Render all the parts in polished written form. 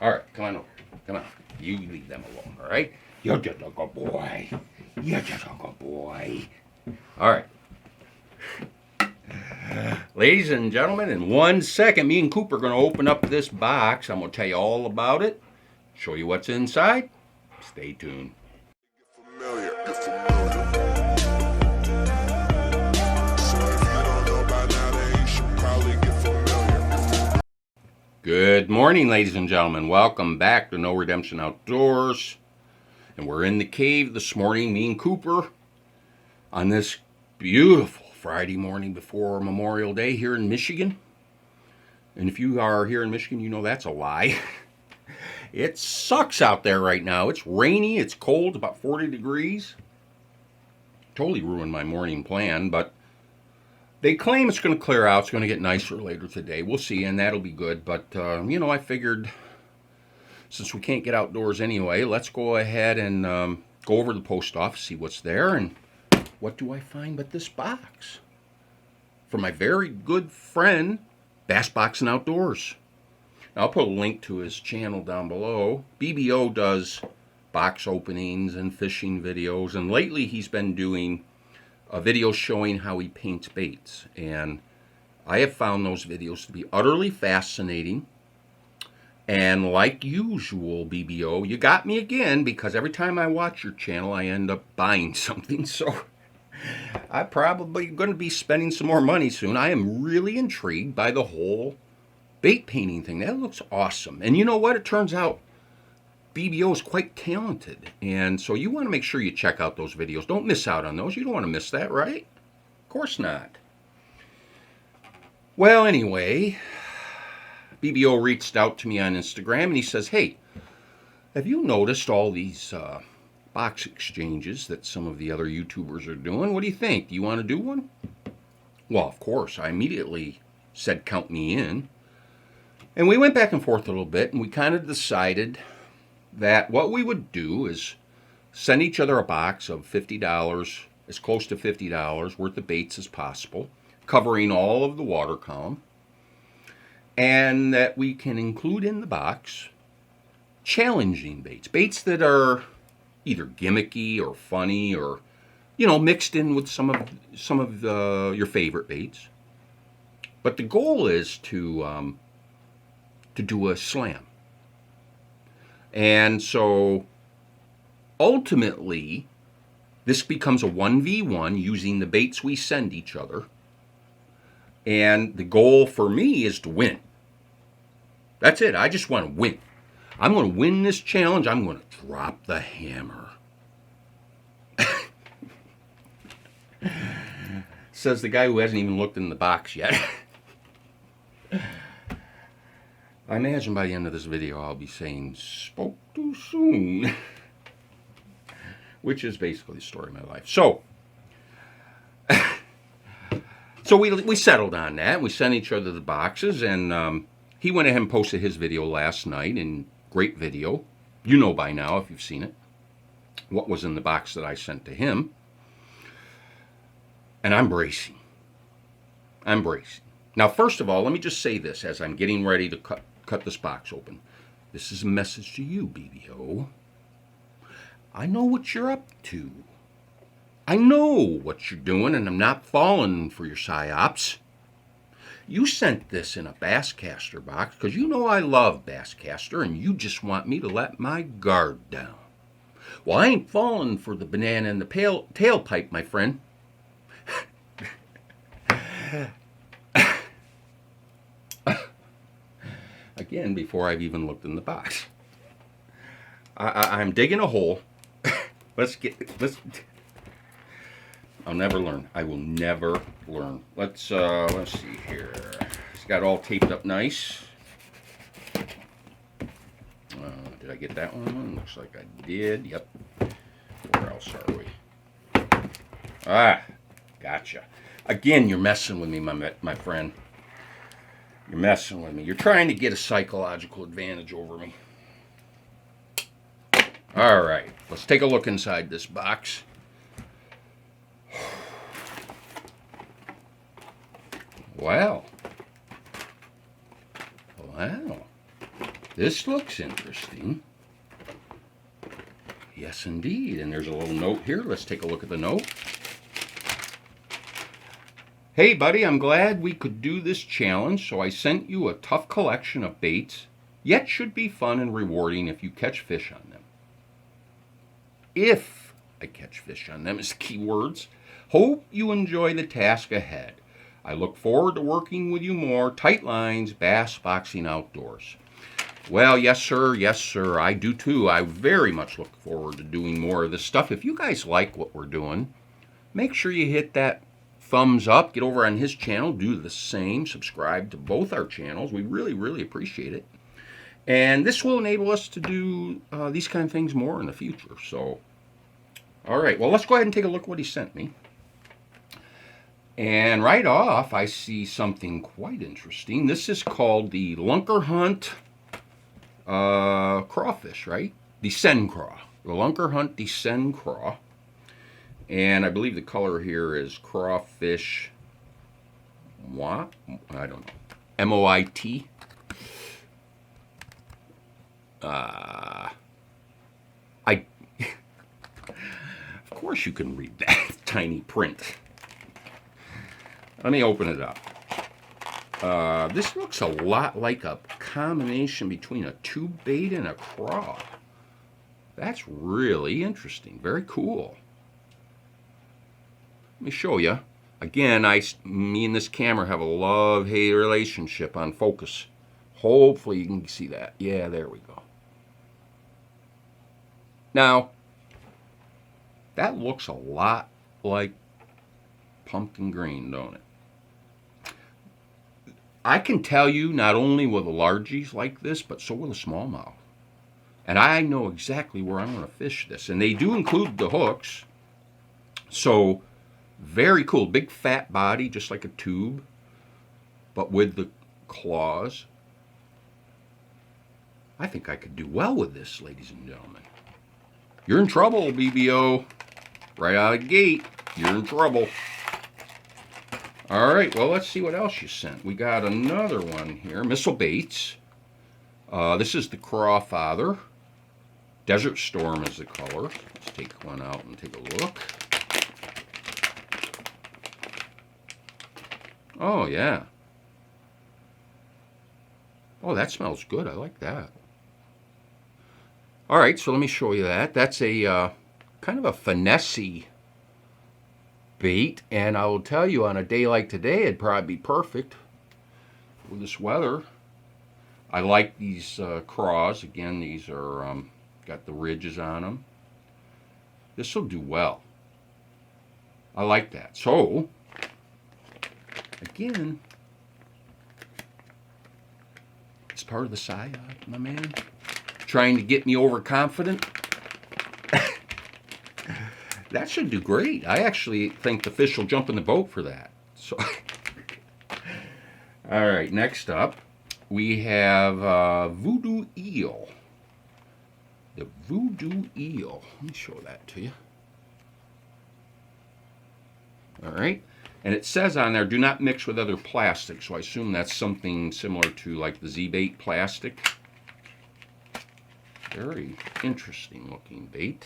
All right, come on over. Come on. You leave them alone, all right? You're just a good boy. You're just a good boy. All right. Ladies and gentlemen, in 1 second, me and Cooper are going to open up this box. I'm going to tell you all about it, show you what's inside. Stay tuned. Good morning, ladies and gentlemen. Welcome back to No Redemption Outdoors. And we're in the cave this morning, me and Cooper, on this beautiful Friday morning before Memorial Day here in Michigan. And if you are here in Michigan, you know that's a lie. It sucks out there right now. It's rainy, it's cold, about 40 degrees. Totally ruined my morning plan, but they claim it's going to clear out. It's going to get nicer later today. We'll see, and that'll be good. But, I figured since we can't get outdoors anyway, let's go ahead and go over to the post office, see what's there, and what do I find but this box from my very good friend, BassBoxing Outdoors. Now, I'll put a link to his channel down below. BBO does box openings and fishing videos, and lately he's been doing a video showing how he paints baits. And I have found those videos to be utterly fascinating. And like usual, BBO, you got me again, because every time I watch your channel, I end up buying something. So I'm probably going to be spending some more money soon. I am really intrigued by the whole bait painting thing. That looks awesome. And you know what? It turns out BBO is quite talented. And so you want to make sure you check out those videos. Don't miss out on those. You don't want to miss that, right? Of course not. Well, anyway, BBO reached out to me on Instagram and he says, hey, have you noticed all these box exchanges that some of the other YouTubers are doing? What do you think? Do you want to do one? Well, of course. I immediately said, count me in. And we went back and forth a little bit, and we kind of decided that what we would do is send each other a box of $50, as close to $50 worth of baits as possible, covering all of the water column, and that we can include in the box challenging baits, baits that are either gimmicky or funny or, mixed in with some of your favorite baits. But the goal is to do a slam. And so ultimately, this becomes a 1v1 using the baits we send each other. And the goal for me is to win. That's it. I just want to win. I'm going to win this challenge. I'm going to drop the hammer. Says the guy who hasn't even looked in the box yet. I imagine by the end of this video I'll be saying, spoke too soon. Which is basically the story of my life. So we settled on that. We sent each other the boxes, and he went ahead and posted his video last night, and great video. You know by now, if you've seen it, what was in the box that I sent to him. And I'm bracing. Now, first of all, let me just say this as I'm getting ready to cut this box open. This is a message to you, BBO. I know what you're up to. I know what you're doing, and I'm not falling for your psyops. You sent this in a Basscaster box because you know I love Basscaster, and you just want me to let my guard down. Well, I ain't falling for the banana in the tailpipe, my friend. Again, before I've even looked in the box. I'm digging a hole. Let's. I'll never learn. I will never learn. Let's see here. It's got all taped up nice. Did I get that one? Looks like I did. Yep. Where else are we? Ah, gotcha. Again, you're messing with me, my friend. You're messing with me. You're trying to get a psychological advantage over me. All right, let's take a look inside this box. Wow. This looks interesting. Yes, indeed. And there's a little note here. Let's take a look at the note. Hey, buddy, I'm glad we could do this challenge, so I sent you a tough collection of baits, yet should be fun and rewarding if you catch fish on them. If I catch fish on them is the key words. Hope you enjoy the task ahead. I look forward to working with you more. Tight lines, BassBoxing Outdoors. Well, yes, sir. Yes, sir. I do too. I very much look forward to doing more of this stuff. If you guys like what we're doing, make sure you hit that thumbs up. Get over on his channel. Do the same. Subscribe to both our channels. We really, really appreciate it. And this will enable us to do these kind of things more in the future. So, all right. Well, let's go ahead and take a look at what he sent me. And right off, I see something quite interesting. This is called the Lunker Hunt crawfish, right? Descend craw. The Lunker Hunt Descend craw. And I believe the color here is crawfish, what? I don't know. M-O-I-T. Of course you can read that tiny print. Let me open it up. This looks a lot like a combination between a tube bait and a craw. That's really interesting. Very cool. Let me show you. Again, me and this camera have a love-hate relationship on focus. Hopefully you can see that. Yeah, there we go. Now, that looks a lot like pumpkin green, don't it? I can tell you not only will the largies like this, but so will the smallmouth. And I know exactly where I'm going to fish this. And they do include the hooks. So, very cool. Big fat body, just like a tube, but with the claws. I think I could do well with this, ladies and gentlemen. You're in trouble, BBO. Right out of the gate, you're in trouble. All right, well, let's see what else you sent. We got another one here, missile baits. This is the Craw Father. Desert Storm is the color. Let's take one out and take a look. Oh, yeah. Oh, that smells good. I like that. All right, so let me show you that. That's a kind of a finesse-y bait, and I will tell you, on a day like today, it'd probably be perfect with this weather. I like these craws. Again, these are got the ridges on them. This will do well. I like that. So, again, it's part of the psyop, my man. Trying to get me overconfident. That should do great. I actually think the fish will jump in the boat for that. So, all right, next up, we have Voodoo Eel. The Voodoo Eel. Let me show that to you. All right. And it says on there, do not mix with other plastic. So I assume that's something similar to like the Z-bait plastic. Very interesting looking bait.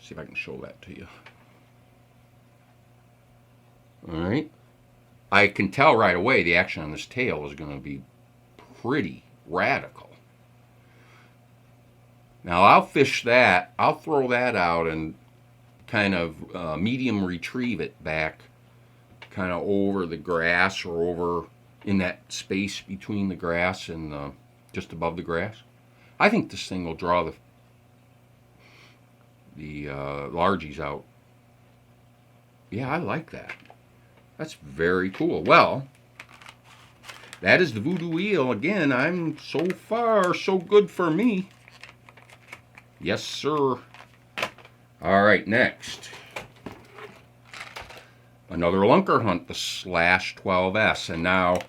See if I can show that to you. All right. I can tell right away the action on this tail is going to be pretty radical. Now I'll fish that. I'll throw that out and kind of medium retrieve it back kind of over the grass or over in that space between the grass and just above the grass. I think this thing will draw the largies out. Yeah, I like that. That's very cool. Well, that is the Voodoo Eel. Again, I'm so far so good for me. Yes, sir. All right, next. Another Lunker Hunt, the Slash 12S. And now,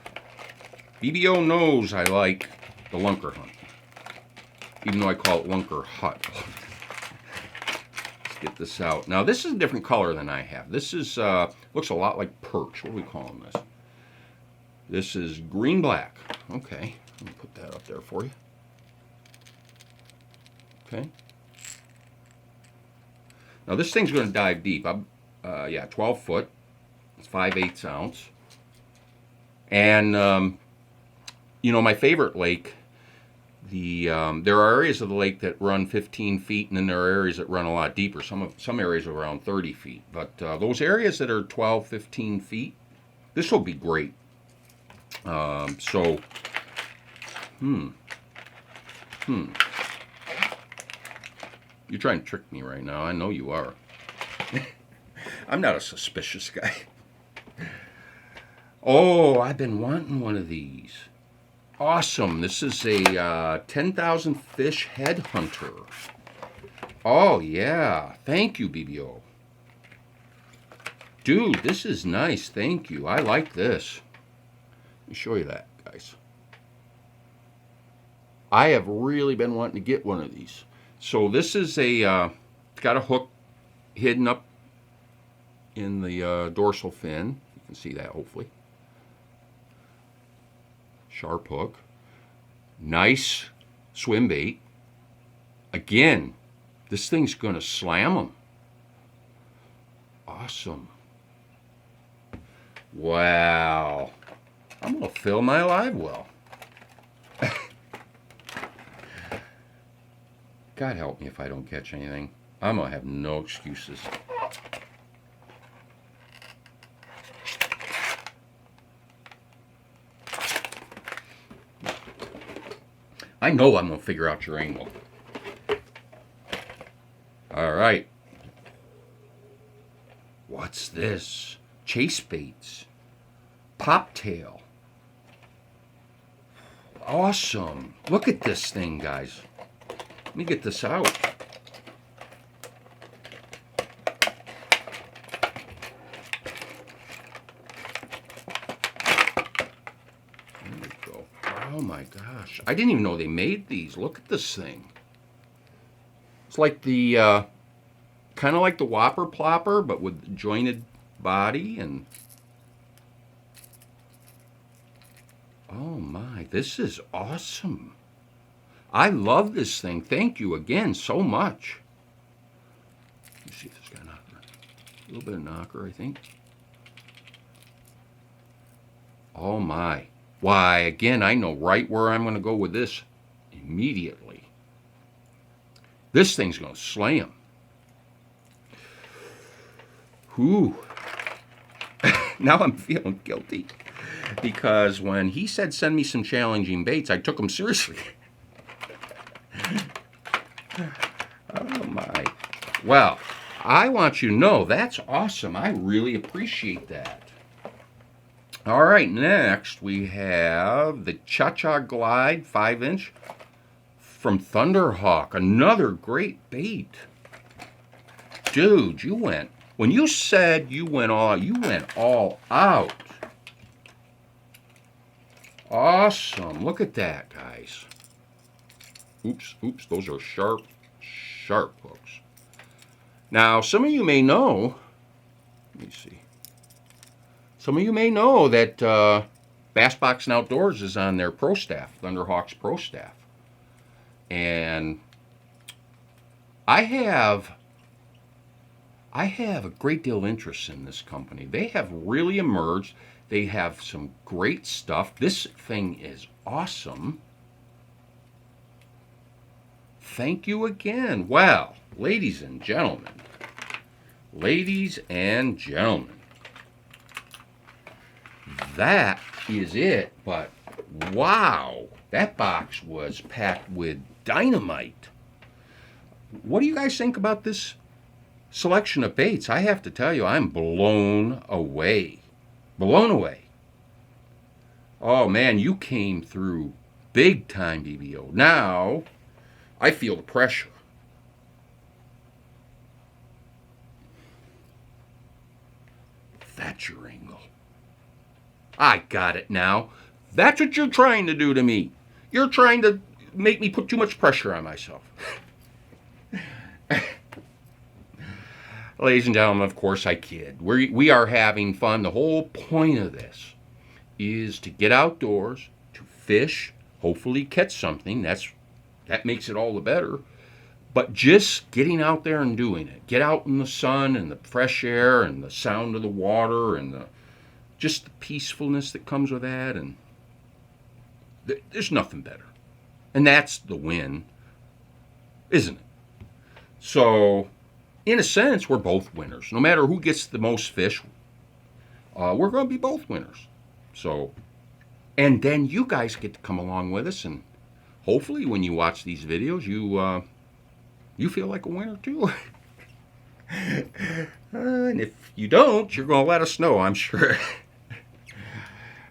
BBO knows I like the Lunker Hunt, even though I call it Lunker Hut. Let's get this out. Now, this is a different color than I have. This is looks a lot like perch. What are we calling this? This is green-black. Okay, Let me put that up there for you. Okay. Now this thing's going to dive deep. Yeah, 12 foot. It's 5/8 ounce. And you know, my favorite lake. There are areas of the lake that run 15 feet, and then there are areas that run a lot deeper. Some areas are around 30 feet. But those areas that are 12, 15 feet, this will be great. So, You're trying to trick me right now. I know you are. I'm not a suspicious guy. Oh, I've been wanting one of these. Awesome. This is a 10,000 fish headhunter. Oh, yeah. Thank you, BBO. Dude, this is nice. Thank you. I like this. Let me show you that, guys. I have really been wanting to get one of these. So this is a, it's got a hook hidden up in the dorsal fin. You can see that, hopefully. Sharp hook. Nice swim bait. Again, this thing's going to slam them. Awesome. Wow. I'm going to fill my live well. God help me if I don't catch anything. I'm going to have no excuses. I know I'm going to figure out your angle. All right. What's this? Chase baits. Poptail. Awesome. Look at this thing, guys. Let me get this out. There we go. Oh my gosh. I didn't even know they made these. Look at this thing. It's like the, kind of like the Whopper Plopper, but with jointed body and... Oh my, this is awesome. I love this thing. Thank you again so much. Let me see if it's got a knocker. A little bit of knocker, I think. Oh my. Why, again, I know right where I'm going to go with this immediately. This thing's going to slam. Whew. Now I'm feeling guilty. Because when he said send me some challenging baits, I took him seriously. Oh my. Well, I want you to know that's awesome. I really appreciate that. All right, next we have the Cha-Cha Glide 5-inch from Thunderhawk. Another great bait. Dude, you went, when you said you went all out. Awesome. Look at that, guys. Oops, those are sharp hooks. Now, some of you may know, let me see. Some of you may know that BassBoxing Outdoors is on their pro staff, Thunderhawk's pro staff. And I have a great deal of interest in this company. They have really emerged. They have some great stuff. This thing is awesome. Thank you again. Well, ladies and gentlemen, that is it. But wow, that box was packed with dynamite. What do you guys think about this selection of baits? I have to tell you, I'm blown away. Blown away. Oh man, you came through big time, BBO. Now, I feel the pressure. That's your angle. I got it now. That's what you're trying to do to me. You're trying to make me put too much pressure on myself. Ladies and gentlemen, of course I kid. We are having fun. The whole point of this is to get outdoors, to fish, hopefully catch something. That makes it all the better. But just getting out there and doing it. Get out in the sun and the fresh air and the sound of the water and just the peacefulness that comes with that. And there's nothing better. And that's the win, isn't it? So, in a sense, we're both winners. No matter who gets the most fish, we're going to be both winners. So, and then you guys get to come along with us, and hopefully when you watch these videos, you feel like a winner too. And if you don't, you're going to let us know, I'm sure.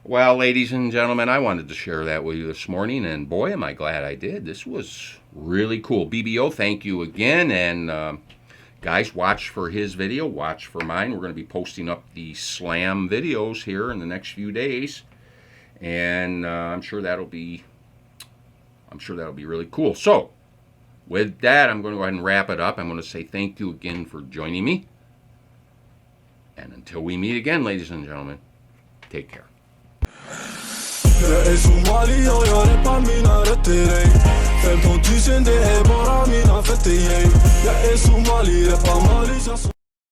Well, ladies and gentlemen, I wanted to share that with you this morning, and boy, am I glad I did. This was really cool. BBO, thank you again, and guys, watch for his video, watch for mine. We're going to be posting up the slam videos here in the next few days, and I'm sure that'll be really cool. So, with that, I'm going to go ahead and wrap it up. I'm going to say thank you again for joining me, and until we meet again, ladies and gentlemen, take care. Jag är somalier, jag rappar mina rätter, ey 15 000 det är bara mina fötter, ey Jag är somali, rappar Mali.